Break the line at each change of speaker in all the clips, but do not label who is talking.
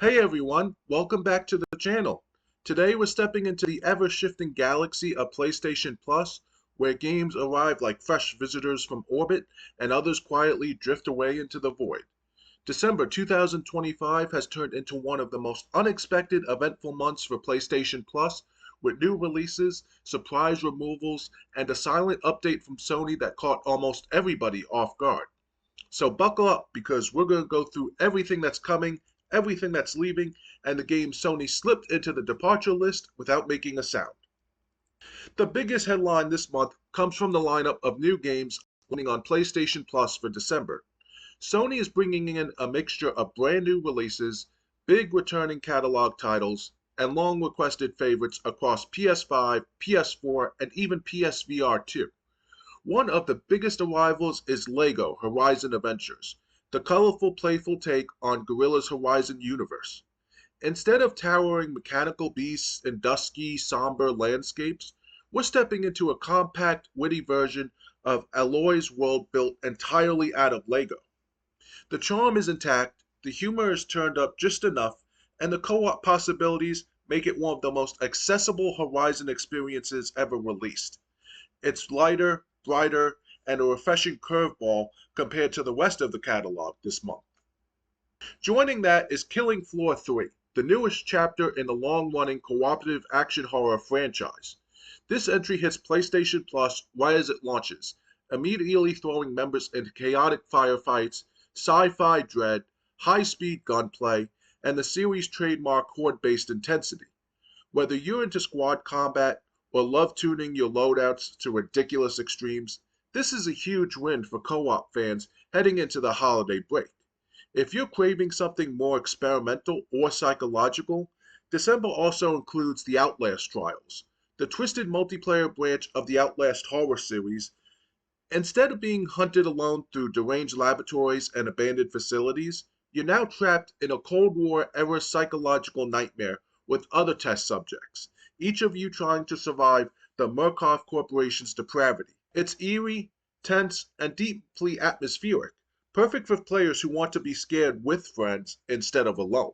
Hey everyone, welcome back to the channel. Today we're stepping into the ever-shifting galaxy of PlayStation Plus, where games arrive like fresh visitors from orbit and others quietly drift away into the void. December 2025 has turned into one of the most unexpected, eventful months for PlayStation Plus, with new releases, surprise removals, and a silent update from Sony that caught almost everybody off guard. So buckle up because we're going to go through everything that's coming, everything that's leaving, and the games Sony slipped into the departure list without making a sound. The biggest headline this month comes from the lineup of new games landing on PlayStation Plus for December. Sony is bringing in a mixture of brand new releases, big returning catalog titles, and long requested favorites across PS5, PS4, and even PSVR 2. One of the biggest arrivals is LEGO Horizon Adventures, the colorful, playful take on Gorilla's Horizon universe. Instead of towering mechanical beasts and dusky, somber landscapes, we're stepping into a compact, witty version of Aloy's world built entirely out of LEGO. The charm is intact, the humor is turned up just enough, and the co-op possibilities make it one of the most accessible Horizon experiences ever released. It's lighter, brighter, and a refreshing curveball compared to the rest of the catalog this month. Joining that is Killing Floor 3, the newest chapter in the long-running cooperative action horror franchise. This entry hits PlayStation Plus right as it launches, immediately throwing members into chaotic firefights, sci-fi dread, high-speed gunplay, and the series' trademark horde-based intensity. Whether you're into squad combat or love tuning your loadouts to ridiculous extremes, this is a huge win for co-op fans heading into the holiday break. If you're craving something more experimental or psychological, December also includes the Outlast Trials, the twisted multiplayer branch of the Outlast horror series. Instead of being hunted alone through deranged laboratories and abandoned facilities, you're now trapped in a Cold War era psychological nightmare with other test subjects, each of you trying to survive the Murkoff Corporation's depravity. It's eerie, tense, and deeply atmospheric, perfect for players who want to be scared with friends instead of alone.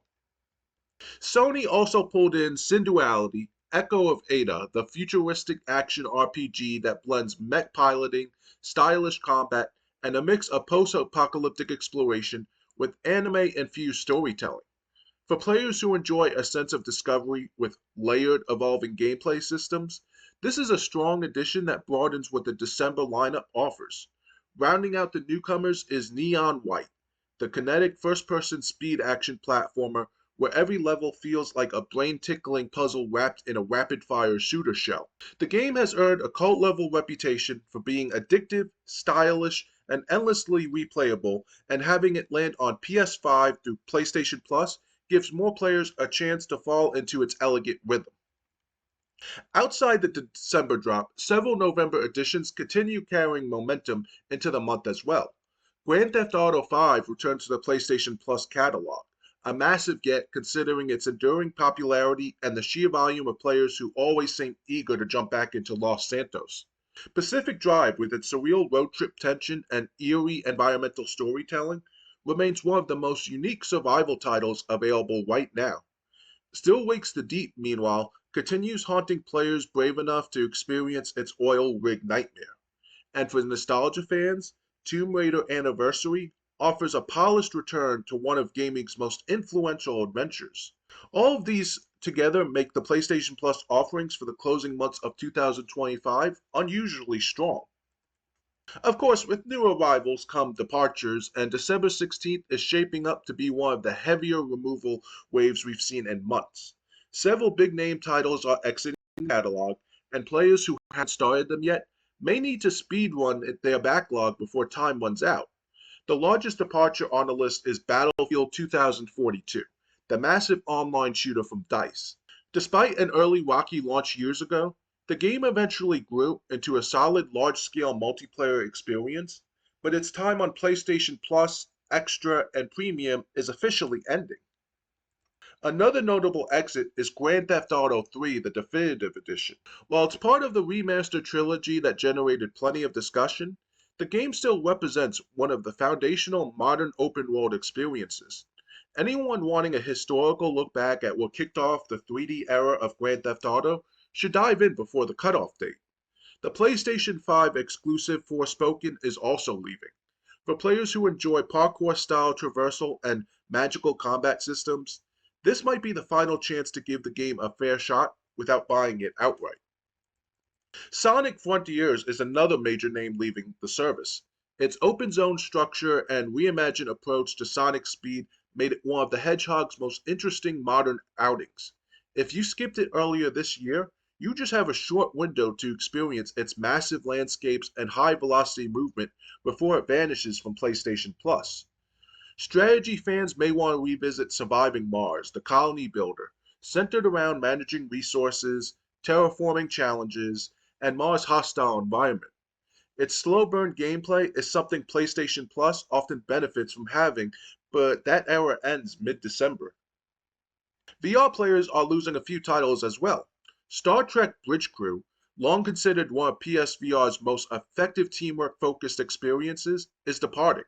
Sony also pulled in Synduality, Echo of Ada, the futuristic action RPG that blends mech piloting, stylish combat, and a mix of post-apocalyptic exploration with anime-infused storytelling. For players who enjoy a sense of discovery with layered, evolving gameplay systems, this is a strong addition that broadens what the December lineup offers. Rounding out the newcomers is Neon White, the kinetic first-person speed action platformer where every level feels like a brain-tickling puzzle wrapped in a rapid-fire shooter shell. The game has earned a cult-level reputation for being addictive, stylish, and endlessly replayable, and having it land on PS5 through PlayStation Plus gives more players a chance to fall into its elegant rhythm. Outside the December drop, several November editions continue carrying momentum into the month as well. Grand Theft Auto 5 returns to the PlayStation Plus catalog, a massive get considering its enduring popularity and the sheer volume of players who always seem eager to jump back into Los Santos. Pacific Drive, with its surreal road trip tension and eerie environmental storytelling, remains one of the most unique survival titles available right now. Still Wakes the Deep, meanwhile, continues haunting players brave enough to experience its oil rig nightmare. And for nostalgia fans, Tomb Raider Anniversary offers a polished return to one of gaming's most influential adventures. All of these together make the PlayStation Plus offerings for the closing months of 2025 unusually strong. Of course, with new arrivals come departures, and December 16th is shaping up to be one of the heavier removal waves we've seen in months. Several big name titles are exiting the catalog, and players who haven't started them yet may need to speedrun their backlog before time runs out. The largest departure on the list is Battlefield 2042, the massive online shooter from DICE. Despite an early rocky launch years ago, the game eventually grew into a solid large-scale multiplayer experience, but its time on PlayStation Plus, Extra, and Premium is officially ending. Another notable exit is Grand Theft Auto 3, the Definitive Edition. While it's part of the remastered trilogy that generated plenty of discussion, the game still represents one of the foundational modern open-world experiences. Anyone wanting a historical look back at what kicked off the 3D era of Grand Theft Auto should dive in before the cutoff date. The PlayStation 5 exclusive Forspoken is also leaving. For players who enjoy parkour style traversal and magical combat systems, this might be the final chance to give the game a fair shot without buying it outright. Sonic Frontiers is another major name leaving the service. Its open zone structure and reimagined approach to Sonic speed made it one of the Hedgehog's most interesting modern outings. If you skipped it earlier this year, you just have a short window to experience its massive landscapes and high velocity movement before it vanishes from PlayStation Plus. Strategy fans may want to revisit Surviving Mars, the colony builder, centered around managing resources, terraforming challenges, and Mars' hostile environment. Its slow burn gameplay is something PlayStation Plus often benefits from having, but that era ends mid December. VR players are losing a few titles as well. Star Trek Bridge Crew, long considered one of PSVR's most effective teamwork focused experiences, is departing.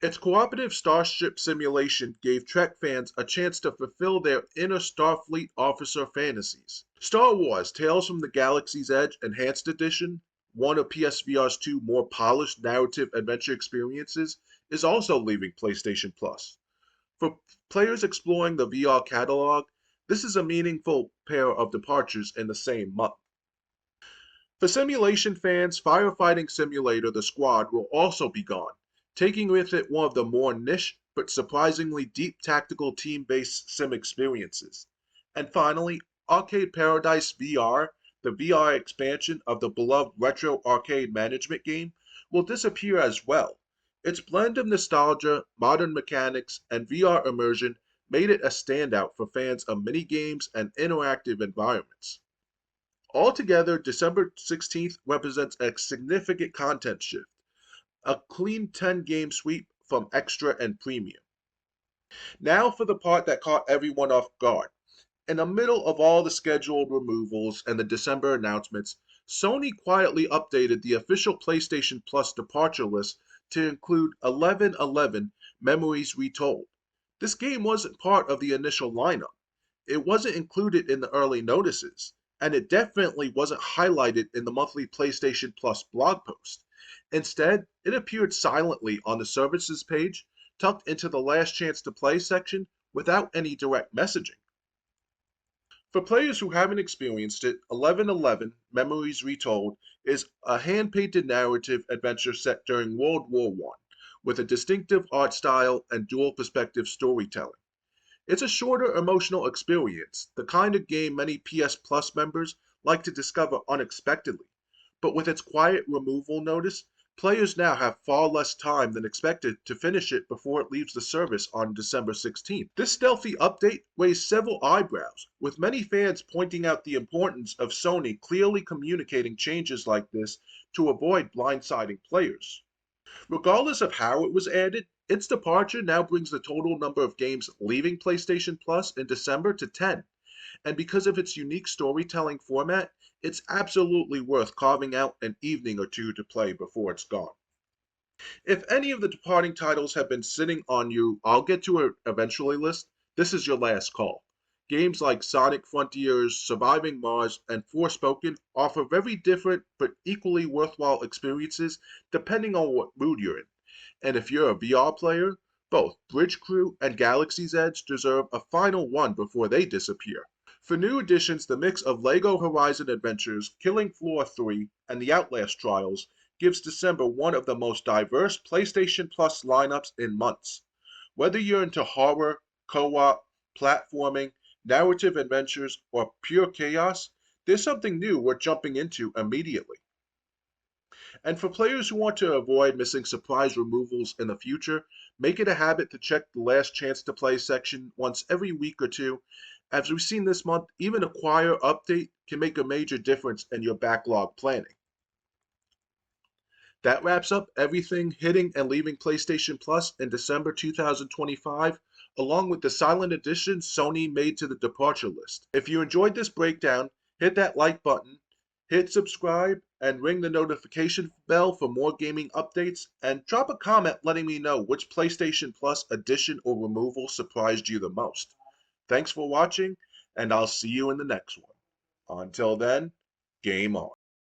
Its cooperative starship simulation gave Trek fans a chance to fulfill their inner Starfleet officer fantasies. Star Wars Tales from the Galaxy's Edge Enhanced Edition, one of PSVR's two more polished narrative adventure experiences, is also leaving PlayStation Plus. For players exploring the VR catalog, this is a meaningful pair of departures in the same month. For simulation fans, Firefighting Simulator The Squad will also be gone, taking with it one of the more niche but surprisingly deep tactical team-based sim experiences. And finally, Arcade Paradise VR, the VR expansion of the beloved retro arcade management game, will disappear as well. Its blend of nostalgia, modern mechanics, and VR immersion made it a standout for fans of minigames and interactive environments. Altogether, December 16th represents a significant content shift, a clean 10 game sweep from extra and premium. Now for the part that caught everyone off guard. In the middle of all the scheduled removals and the December announcements, Sony quietly updated the official PlayStation Plus departure list to include 1111 Memories Retold. This game wasn't part of the initial lineup. It wasn't included in the early notices, and it definitely wasn't highlighted in the monthly PlayStation Plus blog post. Instead, it appeared silently on the services page, tucked into the last chance to play section without any direct messaging. For players who haven't experienced it, 1111 Memories Retold is a hand painted narrative adventure set during World War I, with a distinctive art style and dual perspective storytelling. It's a shorter emotional experience, the kind of game many PS Plus members like to discover unexpectedly. But with its quiet removal notice, players now have far less time than expected to finish it before it leaves the service on December 16th. This stealthy update raised several eyebrows, with many fans pointing out the importance of Sony clearly communicating changes like this to avoid blindsiding players. Regardless of how it was added, its departure now brings the total number of games leaving PlayStation Plus in December to 10, and because of its unique storytelling format, it's absolutely worth carving out an evening or two to play before it's gone. If any of the departing titles have been sitting on you, I'll get to it eventually list, this is your last call. Games like Sonic Frontiers, Surviving Mars, and Forspoken offer very different but equally worthwhile experiences depending on what mood you're in. And if you're a VR player, both Bridge Crew and Galaxy's Edge deserve a final run before they disappear. For new additions, the mix of LEGO Horizon Adventures, Killing Floor 3, and the Outlast Trials gives December one of the most diverse PlayStation Plus lineups in months. Whether you're into horror, co-op, platforming, narrative adventures, or pure chaos, there's something new worth jumping into immediately. And for players who want to avoid missing surprise removals in the future, make it a habit to check the last chance to play section once every week or two. As we've seen this month, even a choir update can make a major difference in your backlog planning. That wraps up everything hitting and leaving PlayStation Plus in December 2025, along with the silent addition Sony made to the departure list. If you enjoyed this breakdown, hit that like button, hit subscribe, and ring the notification bell for more gaming updates, and drop a comment letting me know which PlayStation Plus addition or removal surprised you the most. Thanks for watching, and I'll see you in the next one. Until then, game on.